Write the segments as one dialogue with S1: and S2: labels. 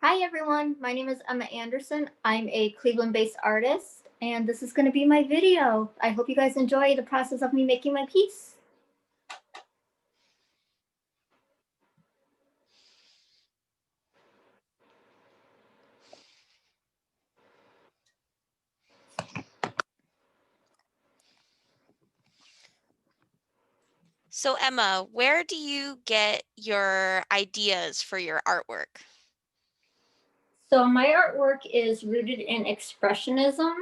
S1: Hi everyone, my name is Emma Anderson. I'm a Cleveland-based artist, and this is going to be my video. I hope you guys enjoy the process of me making my piece.
S2: So Emma, where do you get your ideas for your artwork?
S1: So my artwork is rooted in expressionism.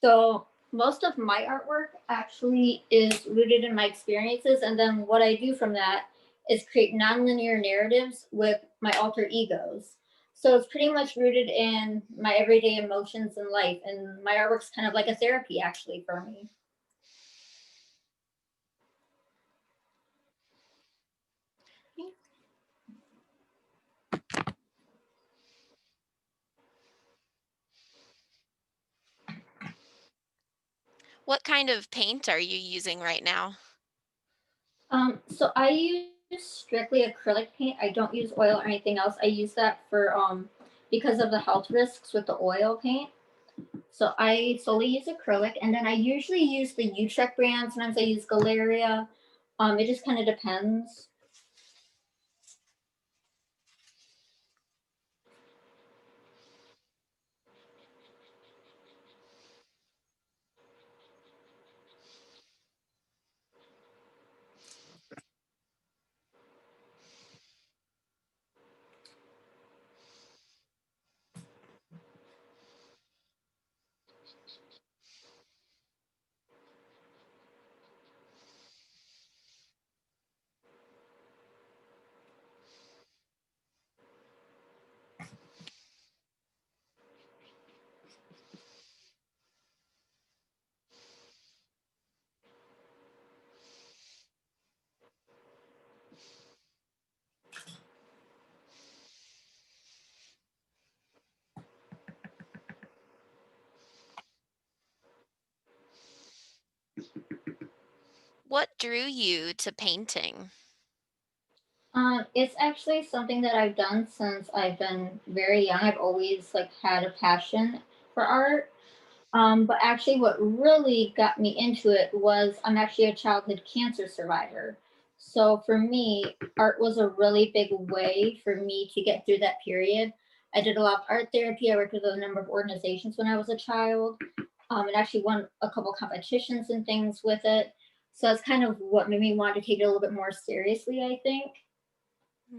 S1: So most of my artwork actually is rooted in my experiences, and then what I do from that is create nonlinear narratives with my alter egos. So it's pretty much rooted in my everyday emotions in life, and my artwork's kind of like a therapy actually for me.
S2: What kind of paint are you using right now?
S1: So I use strictly acrylic paint. I don't use oil or anything else. I use that for because of the health risks with the oil paint. So I solely use acrylic, and then I usually use the Utrecht brand. Sometimes I use Galeria. It just kind of depends.
S2: What drew you to painting?
S1: It's actually something that I've done since I've been very young. I've always like had a passion for art. But actually, what really got me into it was I'm actually a childhood cancer survivor. So for me, art was a really big way for me to get through that period. I did a lot of art therapy. I worked with a number of organizations when I was a child, and actually won a couple competitions and things with it. So that's kind of what made me want to take it a little bit more seriously, I think,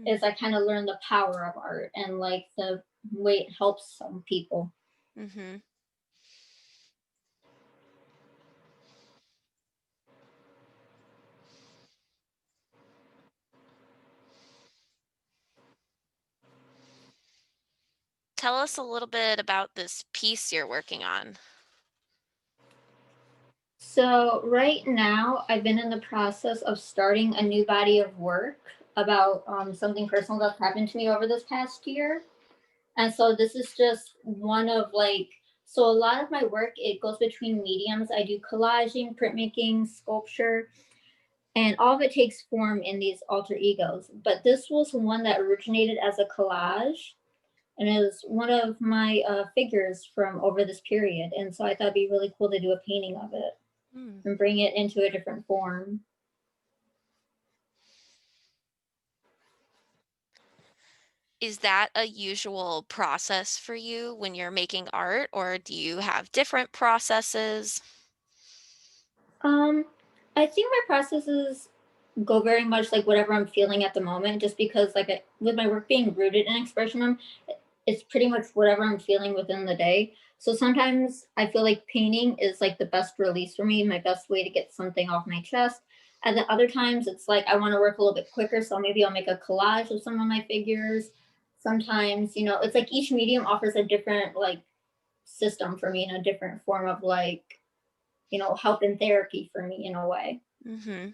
S1: is I kind of learned the power of art and like the way it helps some people.
S2: Mm-hmm. Tell us a little bit about this piece you're working on.
S1: So right now, I've been in the process of starting a new body of work about something personal that's happened to me over this past year. And so this is just one of like, so a lot of my work, it goes between mediums. I do collaging, printmaking, sculpture, and all of it takes form in these alter egos. But this was one that originated as a collage, and it was one of my figures from over this period. And so I thought it'd be really cool to do a painting of it
S2: Hmm.
S1: and bring it into a different form.
S2: Is that a usual process for you when you're making art, or do you have different processes?
S1: Um, I think my processes go very much like whatever I'm feeling at the moment, just because with my work being rooted in expression, it's pretty much whatever I'm feeling within the day. So sometimes I feel like painting is like the best release for me, my best way to get something off my chest. And then other times it's like I want to work a little bit quicker, so maybe I'll make a collage of some of my figures. Sometimes, it's like each medium offers a different like system for me in a different form of like, help and therapy for me in a way.
S2: Mm-hmm.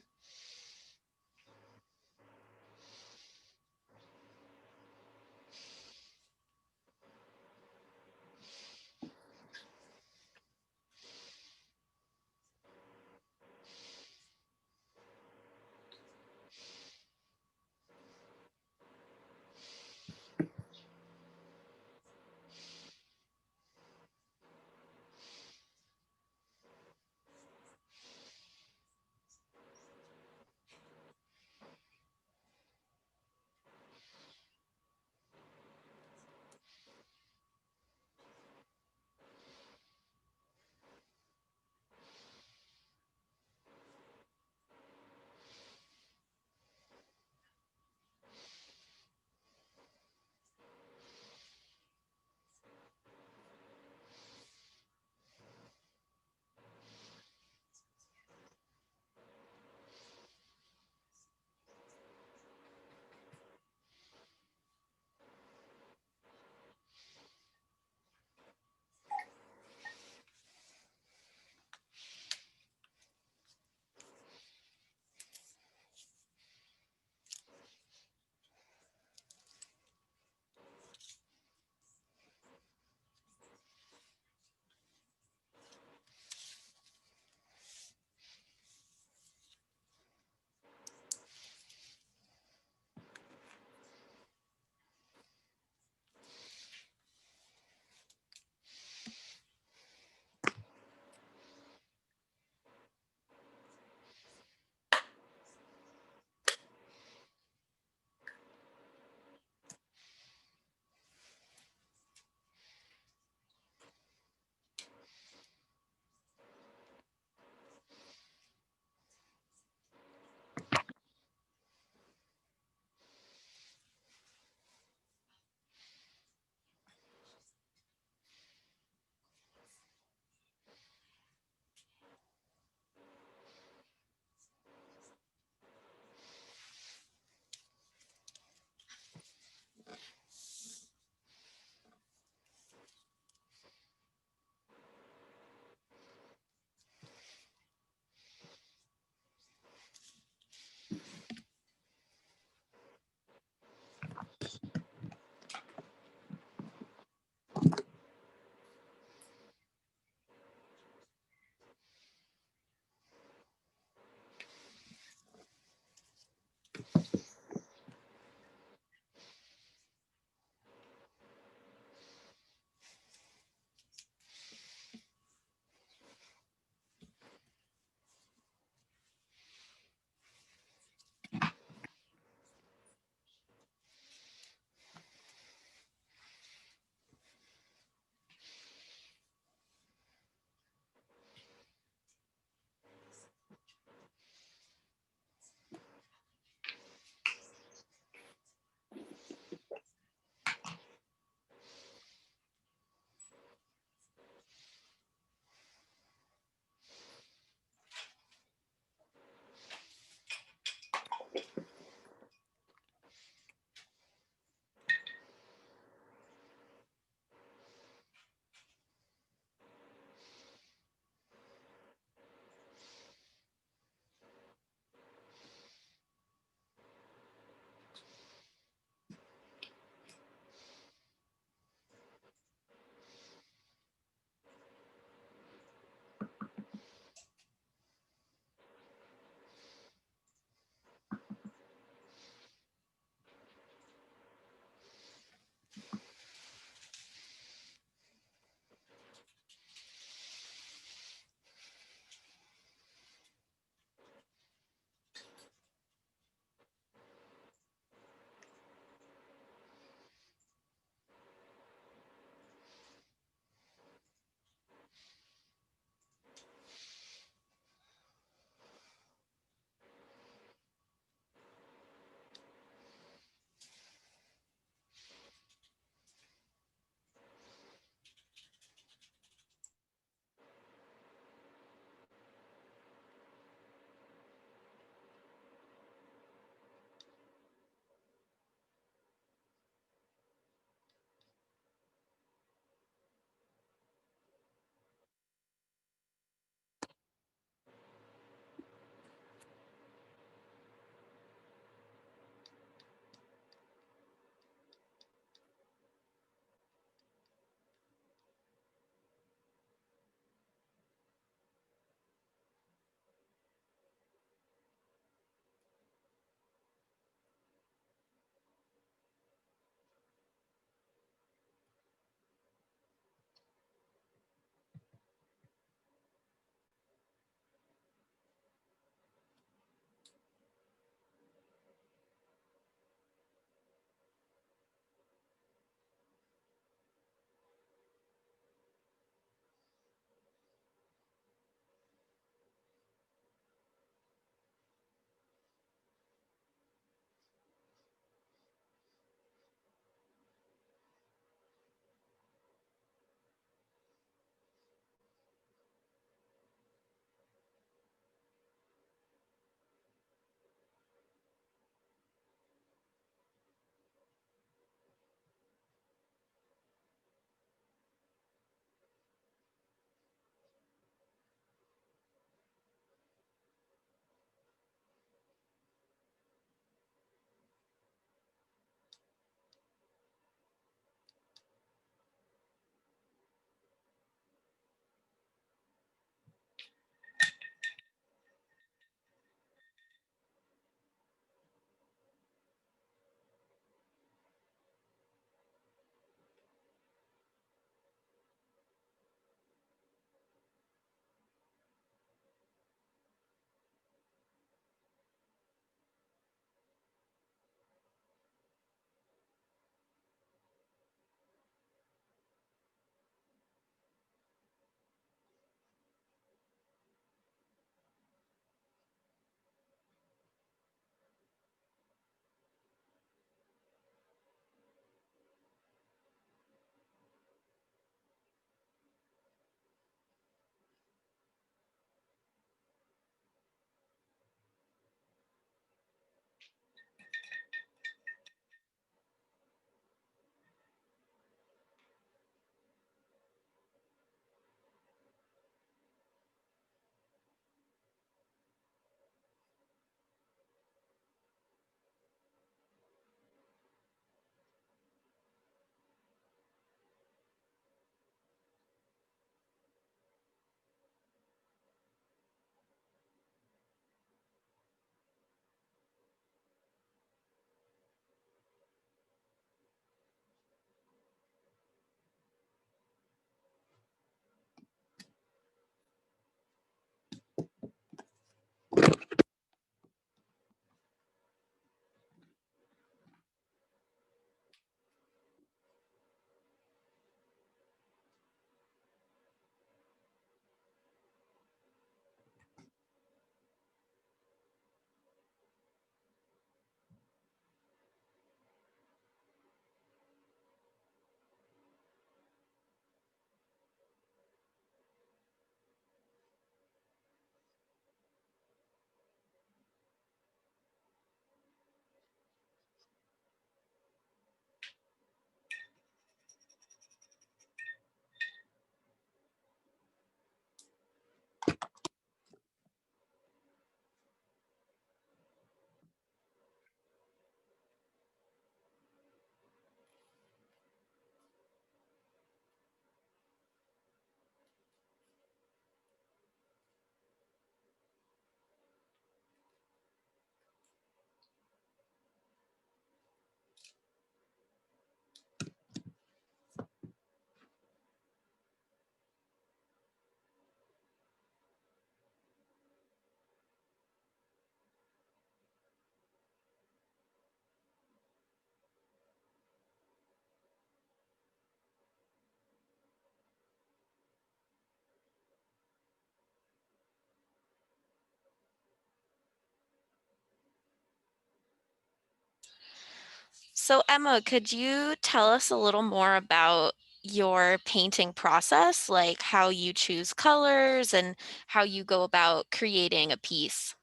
S2: So, Emma, could you tell us a little more about your painting process, like how you choose colors and how you go about creating a piece?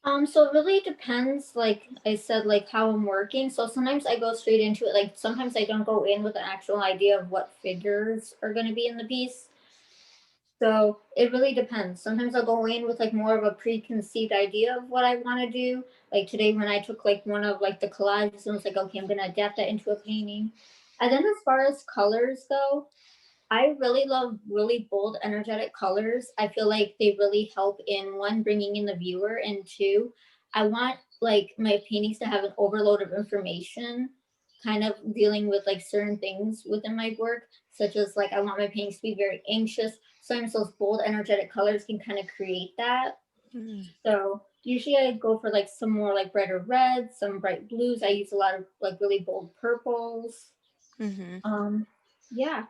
S1: So it really depends, like I said, like how I'm working. So sometimes I go straight into it. Like sometimes I don't go in with an actual idea of what figures are going to be in the piece. So it really depends. Sometimes I'll go in with like more of a preconceived idea of what I want to do. Like today when I took like one of like the collages and was like, okay, I'm gonna adapt that into a painting. And then as far as colors go, I really love really bold, energetic colors. I feel like they really help in one, bringing in the viewer, and two, I want like my paintings to have an overload of information, kind of dealing with like certain things within my work, such as like I want my paintings to be very anxious. Sometimes those bold, energetic colors can kind of create that.
S2: Mm.
S1: So usually I go for like some more like brighter reds, some bright blues. I use a lot of like really bold purples.
S2: Hmm.
S1: Um, yeah.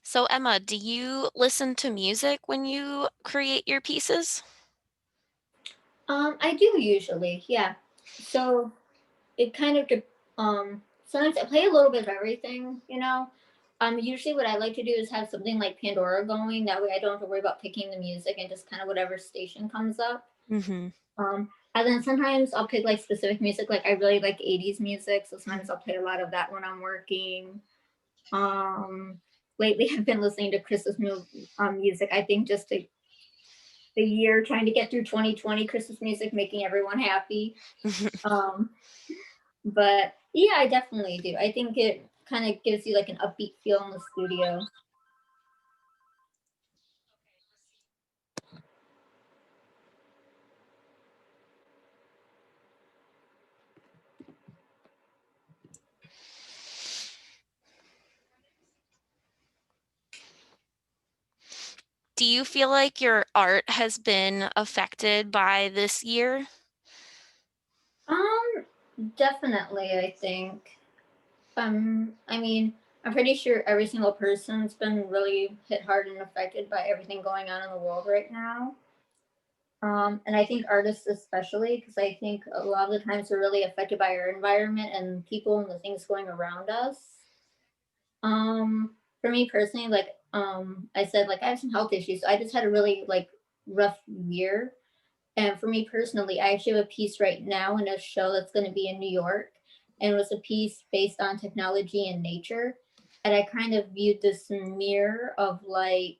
S2: So, Emma, do you listen to music when you create your pieces?
S1: I do usually, yeah. So it kind of sometimes I play a little bit of everything, you know. Usually what I like to do is have something like Pandora going. That way I don't have to worry about picking the music and just kind of whatever station comes up.
S2: Hmm.
S1: And then sometimes I'll pick like specific music. Like I really like 80s music, so sometimes I'll play a lot of that when I'm working. Um, Lately I've been listening to music. I think just to the year trying to get through 2020 Christmas music, making everyone happy. Um, but yeah, I definitely do. I think it kind of gives you like an upbeat feel in the studio.
S2: Do you feel like your art has been affected by this year?
S1: Um, Definitely, I think. I mean, I'm pretty sure every single person's been really hit hard and affected by everything going on in the world right now. And I think artists especially, because I think a lot of the times we're really affected by our environment and people and the things going around us. For me personally, like I said, like I have some health issues. So I just had a really like rough year. And for me personally, I actually have a piece right now in a show that's going to be in New York. And it was a piece based on technology and nature. And I kind of viewed this mirror of like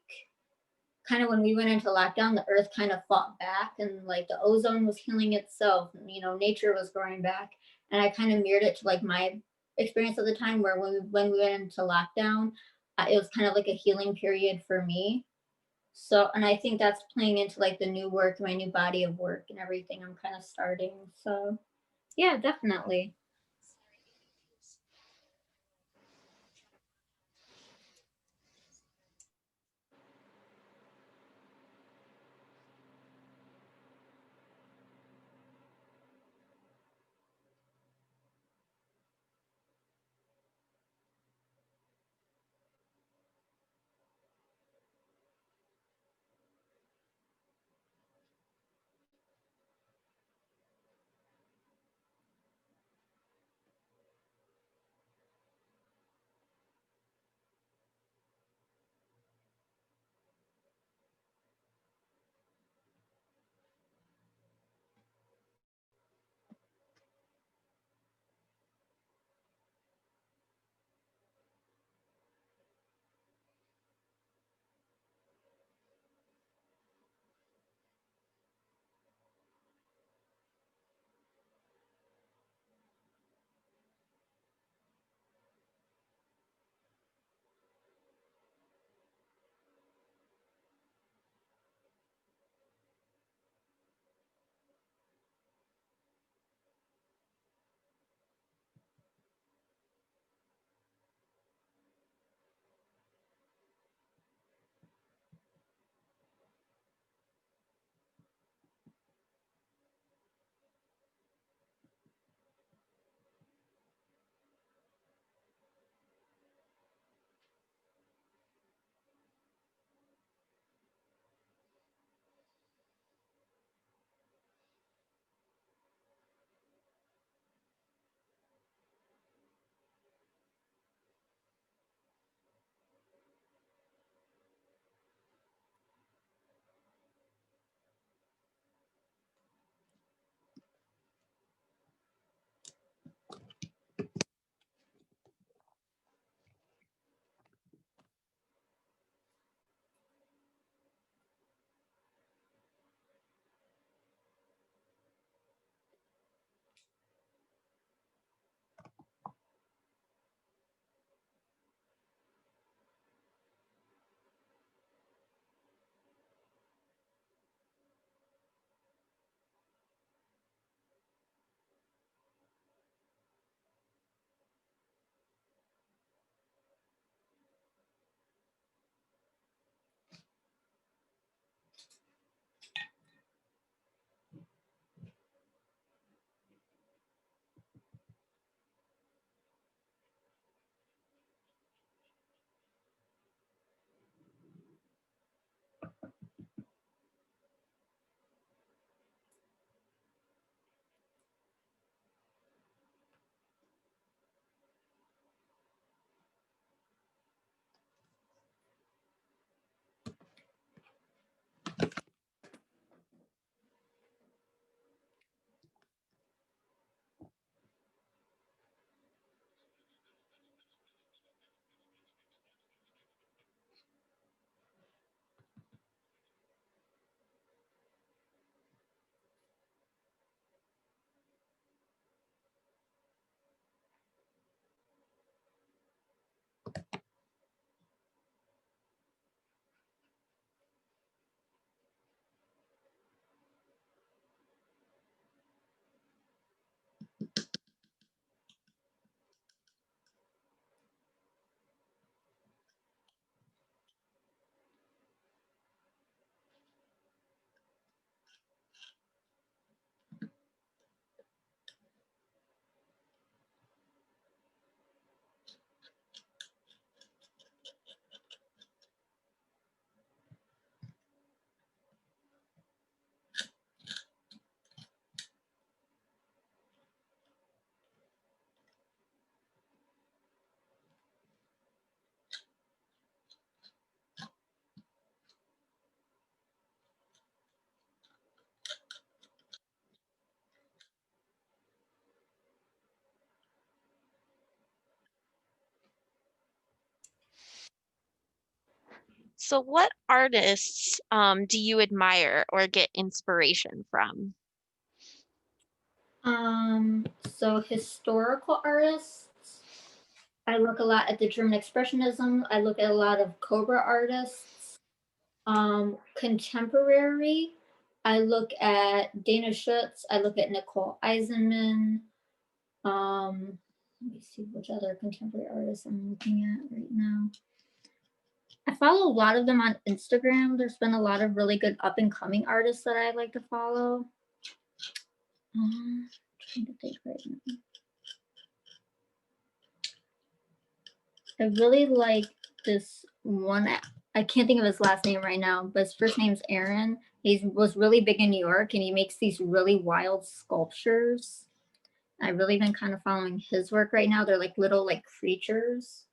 S1: kind of when we went into lockdown, the earth kind of fought back and like the ozone was healing itself, and, nature was growing back. And I kind of mirrored it to like my experience at the time where when we went into lockdown, it was kind of like a healing period for me. So, and I think that's playing into like the new work, my new body of work and everything I'm kind of starting. So, yeah, definitely.
S2: So, what artists do you admire or get inspiration from?
S1: So historical artists, I look a lot at the German Expressionism. I look at a lot of Cobra artists. Contemporary, I look at Dana Schutz. I look at Nicole Eisenman. Let me see which other contemporary artists I'm looking at right now. I follow a lot of them on Instagram. There's been a lot of really good up and coming artists that I like to follow. Trying to think right now. I really like this one. I can't think of his last name right now, but his first name's Aaron. He was really big in New York, and he makes these really wild sculptures. I've really been kind of following his work right now. They're like little like creatures.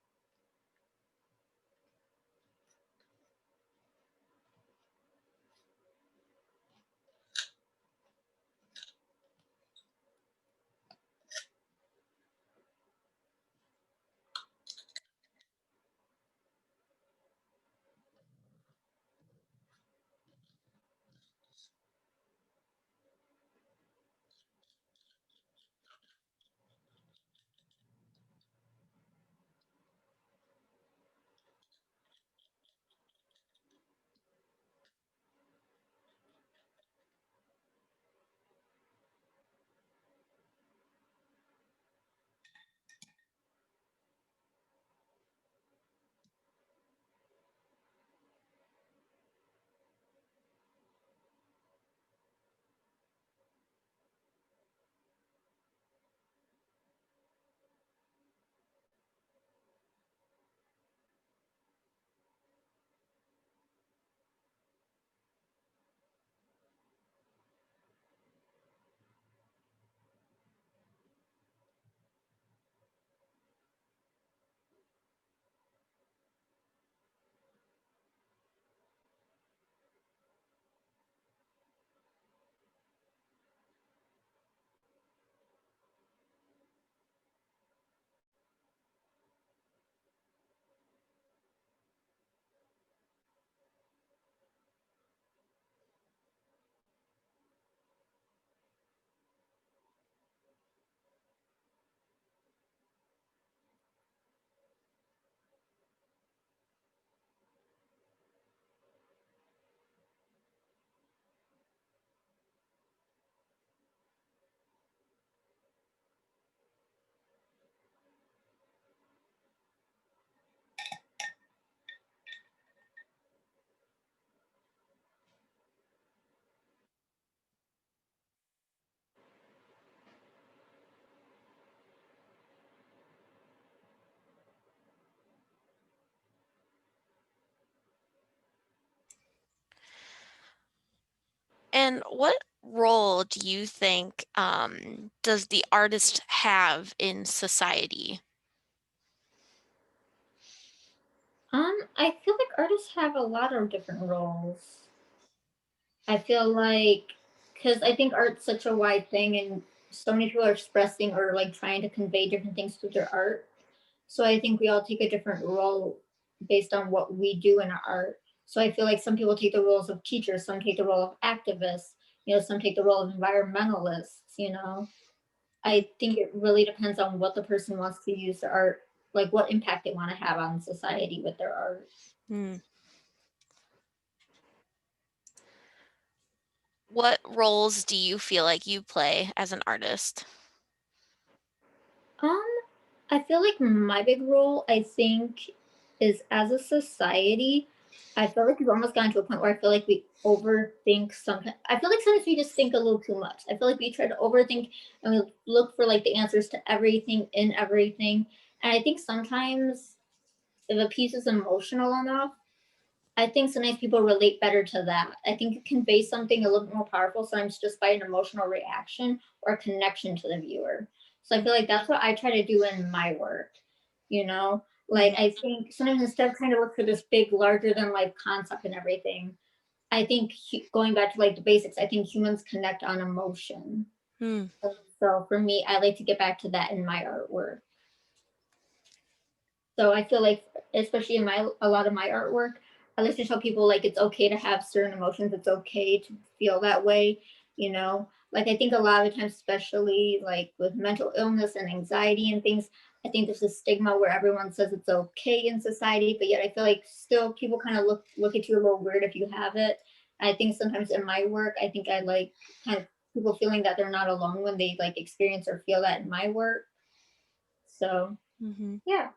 S2: And what role do you think does the artist have in society?
S1: I feel like artists have a lot of different roles. I feel like because I think art's such a wide thing, and so many people are expressing or like trying to convey different things through their art. So I think we all take a different role based on what we do in our art. So I feel like some people take the roles of teachers, some take the role of activists, some take the role of environmentalists. I think it really depends on what the person wants to use their art, like what impact they want to have on society with their art.
S2: Hmm. What roles do you feel like you play as an artist?
S1: Um, I feel like my big role, I think, is as a society. I feel like we've almost gotten to a point where I feel like we overthink sometimes. I feel like sometimes we just think a little too much. I feel like we try to overthink and we look for like the answers to everything in everything. And I think sometimes if a piece is emotional enough, I think sometimes people relate better to that. I think it conveys something a little bit more powerful sometimes just by an emotional reaction or a connection to the viewer. So I feel like that's what I try to do in my work, you know? Like
S2: Mhm.
S1: I think sometimes instead of trying to look for this big, larger than life concept and everything, I think going back to like the basics, I think humans connect on emotion.
S2: Hmm.
S1: So for me, I like to get back to that in my artwork. So I feel like, especially in my a lot of my artwork, I like to tell people like it's okay to have certain emotions. It's okay to feel that way, you know. Like I think a lot of times, especially like with mental illness and anxiety and things, I think there's a stigma where everyone says it's okay in society, but yet I feel like still people kind of look at you a little weird if you have it. I think sometimes in my work, I think I like kind of people feeling that they're not alone when they like experience or feel that in my work. So
S2: Hmm.
S1: yeah.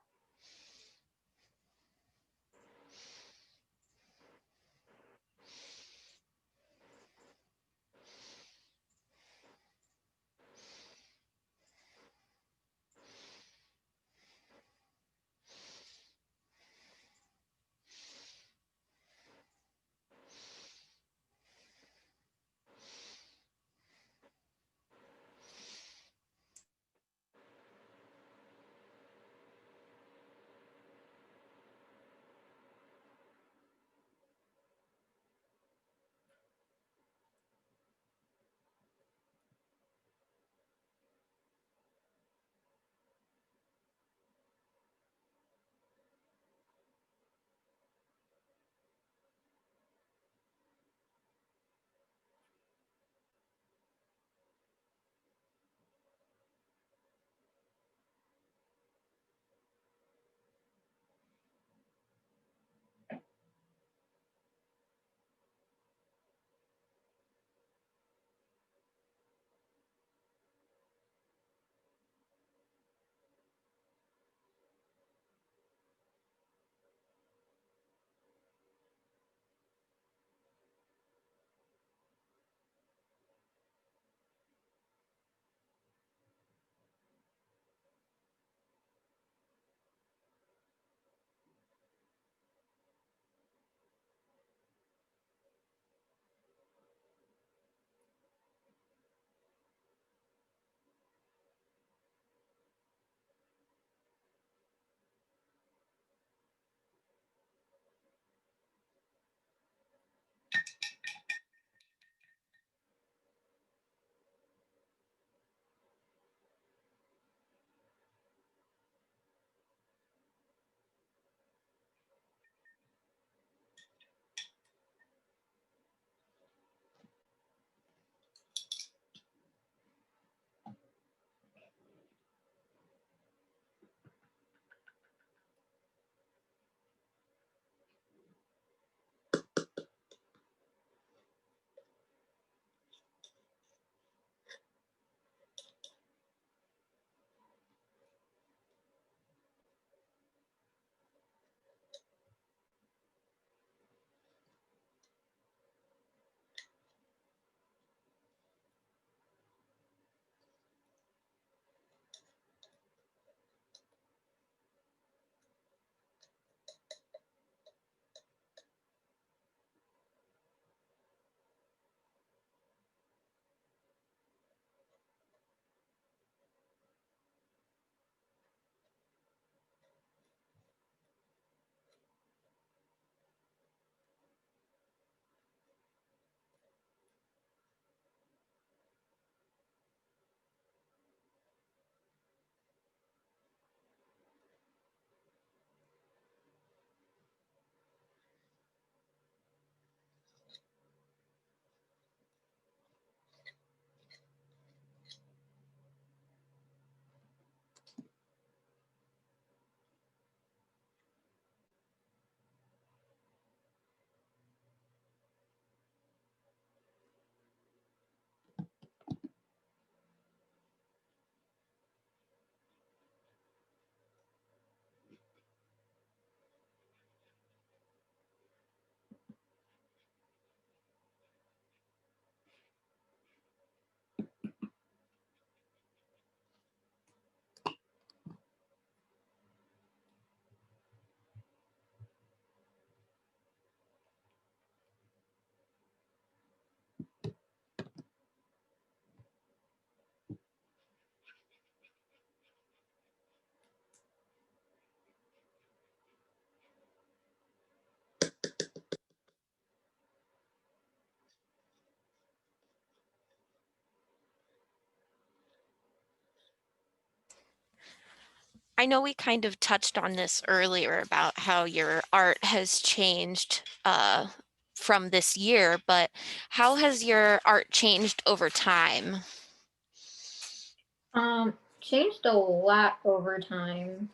S2: I know we kind of touched on this earlier about how your art has changed from this year, but how has your art changed over time?
S1: Changed a lot over time.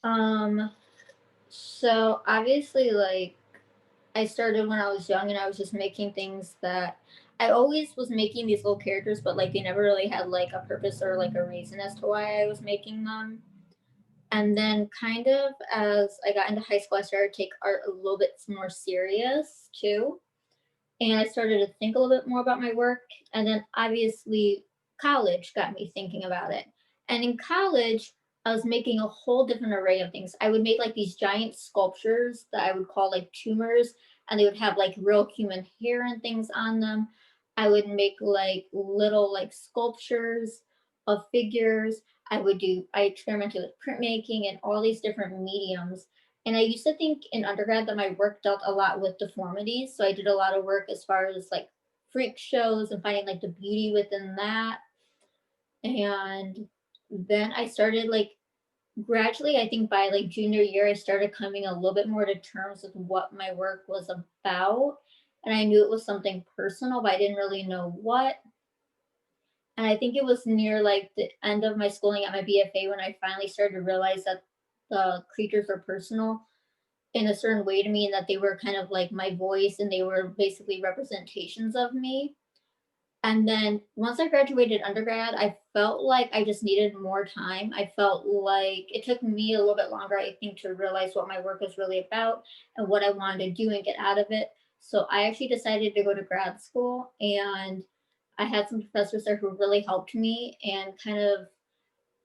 S1: Um, so obviously, like, I started when I was young and I was just making things that I always was making these little characters, but like they never really had like a purpose or like a reason as to why I was making them. And then kind of as I got into high school, I started to take art a little bit more serious too. And I started to think a little bit more about my work. And then obviously college got me thinking about it. And in college, I was making a whole different array of things. I would make like these giant sculptures that I would call like tumors, and they would have like real human hair and things on them. I would make like little like sculptures of figures. I experimented with printmaking and all these different mediums. And I used to think in undergrad that my work dealt a lot with deformities. So I did a lot of work as far as like freak shows and finding like the beauty within that. And then I started like gradually, I think by like junior year, I started coming a little bit more to terms with what my work was about. And I knew it was something personal, but I didn't really know what. And I think it was near like the end of my schooling at my BFA when I finally started to realize that the creatures are personal in a certain way to me and that they were kind of like my voice and they were basically representations of me. And then once I graduated undergrad, I felt like I just needed more time. I felt like it took me a little bit longer, I think, to realize what my work was really about and what I wanted to do and get out of it. So I actually decided to go to grad school, and I had some professors there who really helped me and kind of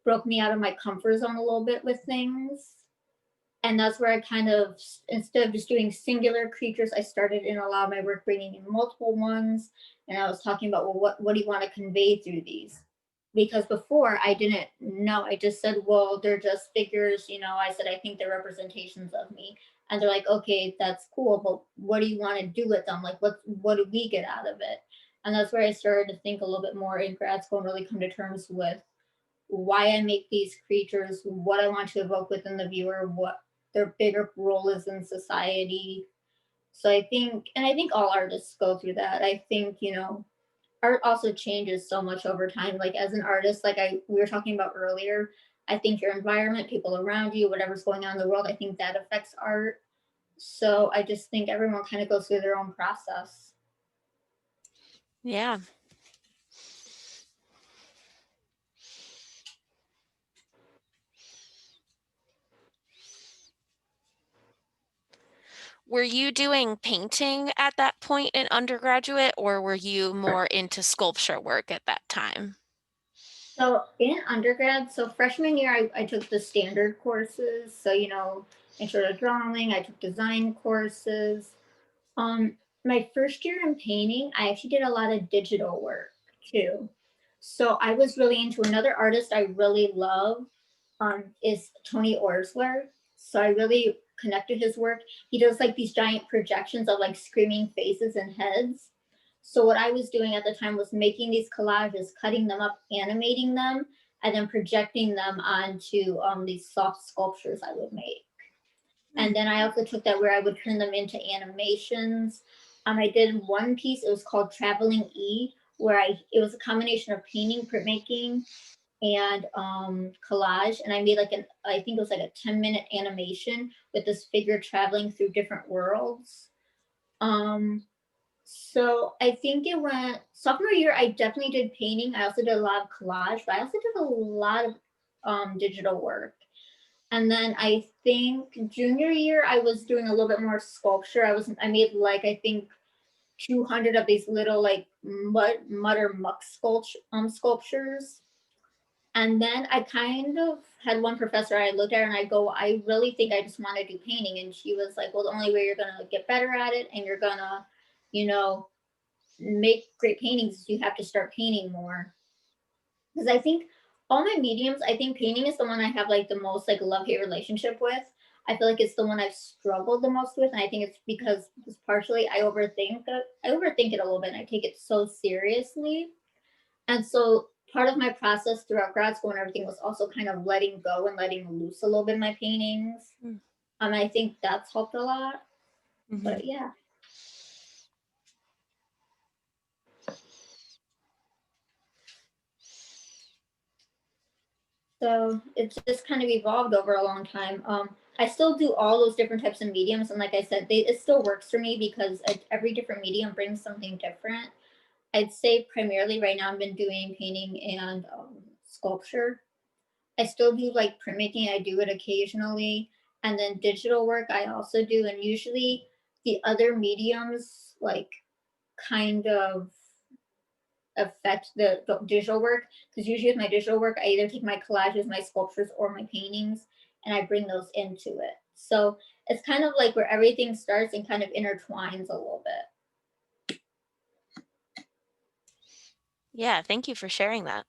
S1: broke me out of my comfort zone a little bit with things. And that's where I kind of, instead of just doing singular creatures, I started in a lot of my work bringing in multiple ones. And I was talking about, well, what do you want to convey through these? Because before I didn't know, I just said, well, they're just figures. I said, I think they're representations of me. And they're like, okay, that's cool, but what do you want to do with them? Like, what do we get out of it? And that's where I started to think a little bit more in grad school and really come to terms with why I make these creatures, what I want to evoke within the viewer, what their bigger role is in society. So I think all artists go through that. I think, art also changes so much over time. Like as an artist, like we were talking about earlier, I think your environment, people around you, whatever's going on in the world, I think that affects art. So I just think everyone kind of goes through their own process.
S2: Yeah. Were you doing painting at that point in undergraduate, or were you more into sculpture work at that time?
S1: So in undergrad, so freshman year, I took the standard courses. So, intro to drawing, I took design courses. My first year in painting, I actually did a lot of digital work too. So I was really into another artist I really love, is Tony Orsler. So I really connected his work. He does like these giant projections of like screaming faces and heads. So what I was doing at the time was making these collages, cutting them up, animating them, and then projecting them onto these soft sculptures I would make. And then I also took that where I would turn them into animations. I did one piece. It was called Traveling E, where it was a combination of painting, printmaking, and collage. And I made like I think it was like a 10-minute animation with this figure traveling through different worlds. Um, so I think it went sophomore year. I definitely did painting. I also did a lot of collage, but I also did a lot of digital work. And then I think junior year, I was doing a little bit more sculpture. I made like I think 200 of these little like mud or muck sculptures. And then I kind of had one professor I looked at and I go, I really think I just want to do painting. And she was like, well, the only way you're gonna get better at it and you're gonna, you know, make great paintings is you have to start painting more. Because I think all my mediums, I think painting is the one I have like the most like love hate relationship with. I feel like it's the one I've struggled the most with, and I think it's because just partially I overthink it. I overthink it a little bit, and I take it so seriously. And so part of my process throughout grad school and everything was also kind of letting go and letting loose a little bit in my paintings.
S2: Mm.
S1: I think that's helped a lot.
S2: Mhm.
S1: But yeah. So it's just kind of evolved over a long time. I still do all those different types of mediums, and like I said, it still works for me because every different medium brings something different. I'd say primarily right now I've been doing painting and sculpture. I still do like printmaking. I do it occasionally, and then digital work I also do. And usually the other mediums like kind of affect the digital work because usually with my digital work I either take my collages, my sculptures, or my paintings, and I bring those into it. So it's kind of like where everything starts and kind of intertwines a little bit.
S2: Yeah, thank you for sharing that.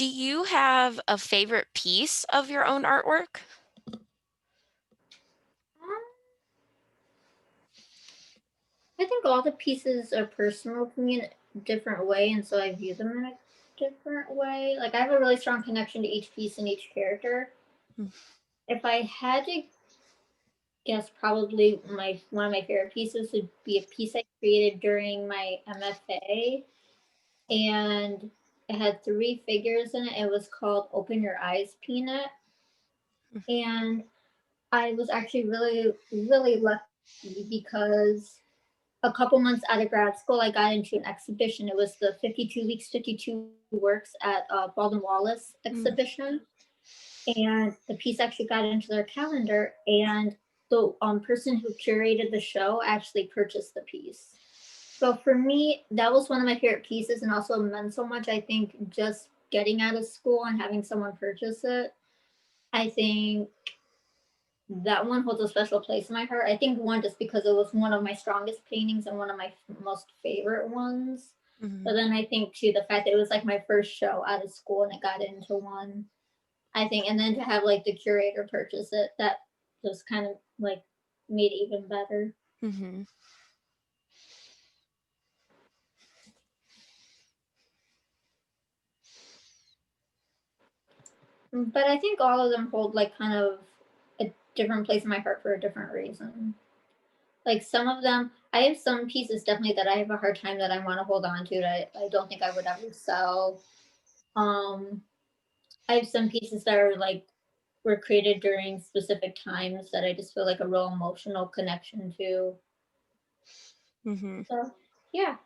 S2: Do you have a favorite piece of your own artwork?
S1: Um, I think all the pieces are personal to me in a different way, and so I view them in a different way. Like I have a really strong connection to each piece and each character.
S2: Mm.
S1: If I had to guess, probably my one of my favorite pieces would be a piece I created during my MFA, and it had three figures in it. It was called "Open Your Eyes, Peanut," and I was actually really lucky because a couple months out of grad school, I got into an exhibition. It was the 52 Weeks, 52 Works at Baldwin Wallace
S2: Mm.
S1: exhibition. And the piece actually got into their calendar. And the person who curated the show actually purchased the piece. So for me, that was one of my favorite pieces and also meant so much. I think just getting out of school and having someone purchase it, I think that one holds a special place in my heart. I think one just because it was one of my strongest paintings and one of my most favorite ones. But
S2: Mhm.
S1: then I think too the fact that it was like my first show out of school and it got into one. I think, and then to have like the curator purchase it, that just kind of like made it even better.
S2: Mhm.
S1: But I think all of them hold like kind of a different place in my heart for a different reason. Like some of them, I have some pieces definitely that I have a hard time that I want to hold on to that I don't think I would ever sell. Um, I have some pieces that are like were created during specific times that I just feel like a real emotional connection to.
S2: Mhm.
S1: So yeah.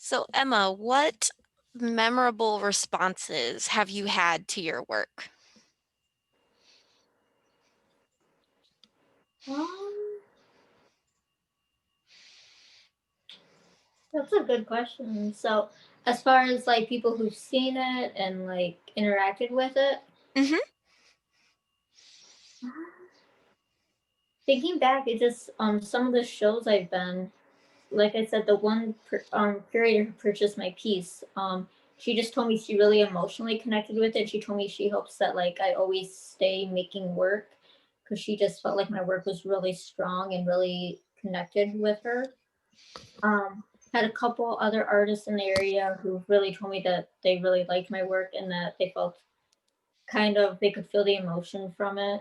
S2: So, Emma, what memorable responses have you had to your work?
S1: Um, that's a good question. So, as far as like people who've seen it and like interacted with it,
S2: Mhm.
S1: thinking back, it just some of the shows I've been, like I said, the curator who purchased my piece, she just told me she really emotionally connected with it. She told me she hopes that like I always stay making work because she just felt like my work was really strong and really connected with her. Had a couple other artists in the area who really told me that they really liked my work and that they felt kind of they could feel the emotion from it.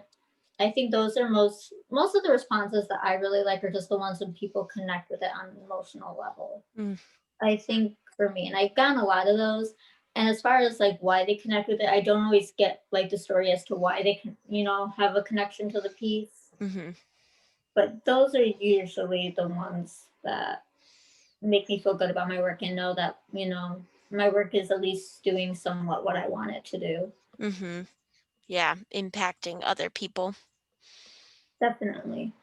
S1: I think those are most of the responses that I really like are just the ones when people connect with it on an emotional level.
S2: Mm.
S1: I think for me, and I've gotten a lot of those. And as far as like why they connect with it, I don't always get like the story as to why they can, have a connection to the piece.
S2: Mhm.
S1: But those are usually the ones that make me feel good about my work and know that, my work is at least doing somewhat what I want it to do.
S2: Mhm. Yeah, impacting other people.
S1: Definitely.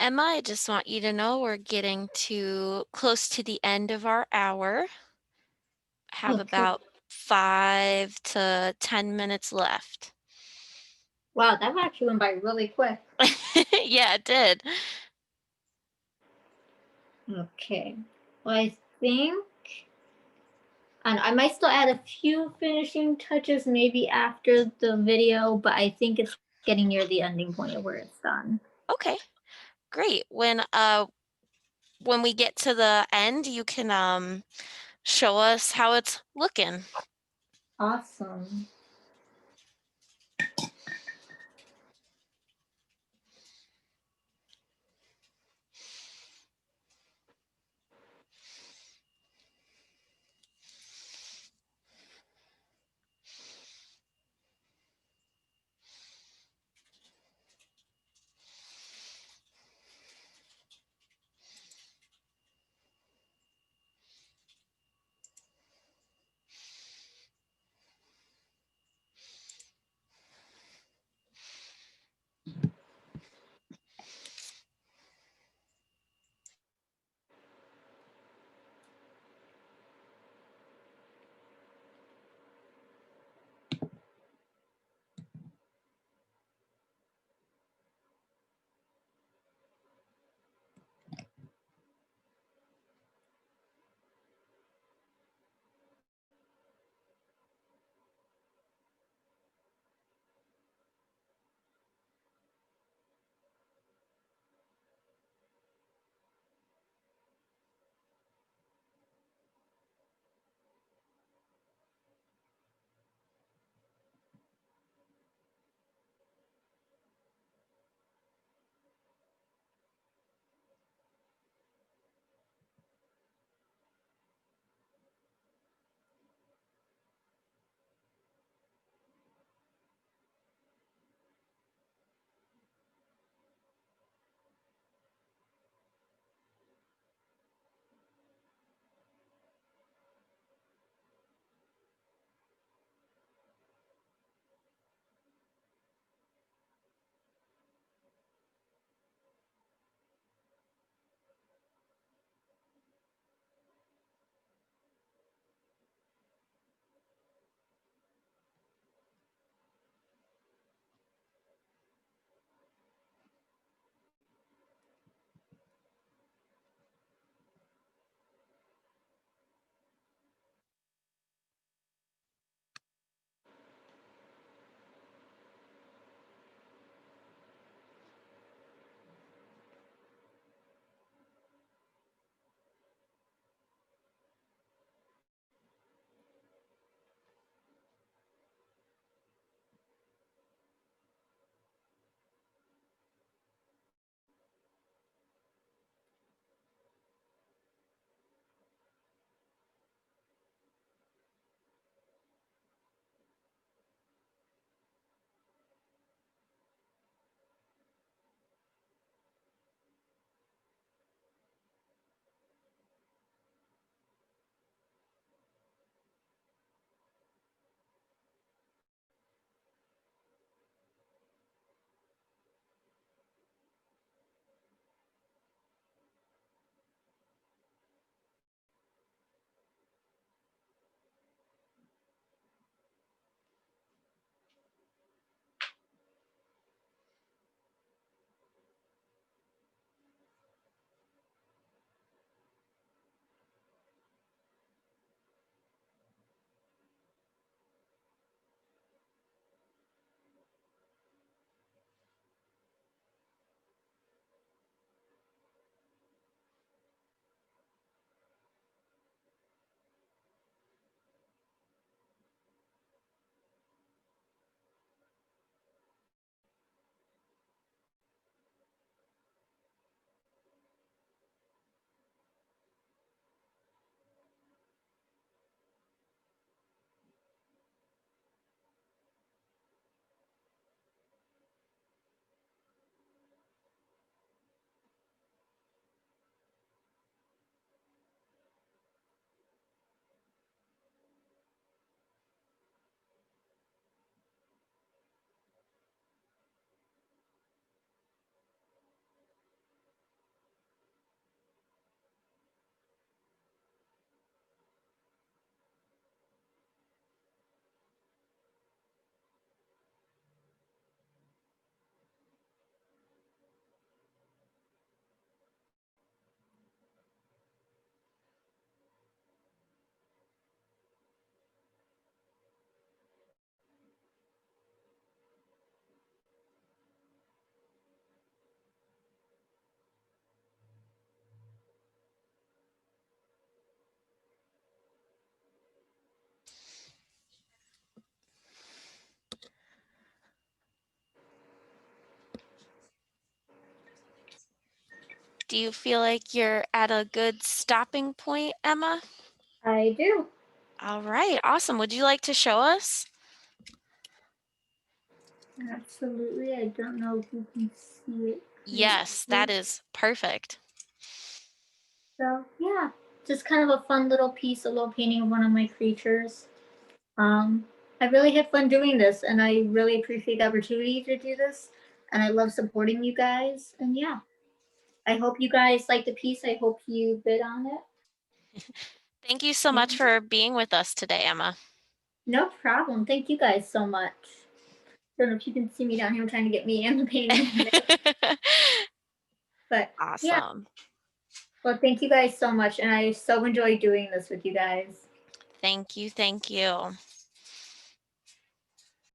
S2: Emma, I just want you to know we're getting too close to the end of our hour. Have
S1: Okay.
S2: about 5 to 10 minutes left.
S1: Wow, that actually went by really quick.
S2: Yeah, it did.
S1: Okay. Well, I think, and I might still add a few finishing touches maybe after the video, but I think it's getting near the ending point of where it's done.
S2: Okay, great. When we get to the end, you can show us how it's looking.
S1: Awesome.
S2: Do you feel like you're at a good stopping point, Emma?
S1: I do.
S2: All right, awesome. Would you like to show us?
S1: Absolutely. I don't know if you can see it
S2: Yes, that
S1: clearly.
S2: is perfect.
S1: So yeah, just kind of a fun little piece, a little painting of one of my creatures. Um, I really had fun doing this, and I really appreciate the opportunity to do this. And I love supporting you guys. And yeah, I hope you guys like the piece. I hope you bid on it.
S2: Thank you so much
S1: And
S2: for being with us today, Emma.
S1: no problem. Thank you guys so much. Don't know if you can see me down here trying to get me and the painting there, but yeah.
S2: Awesome.
S1: Well, thank you guys so much, and I so enjoyed doing this with you guys.
S2: Thank you. Thank you.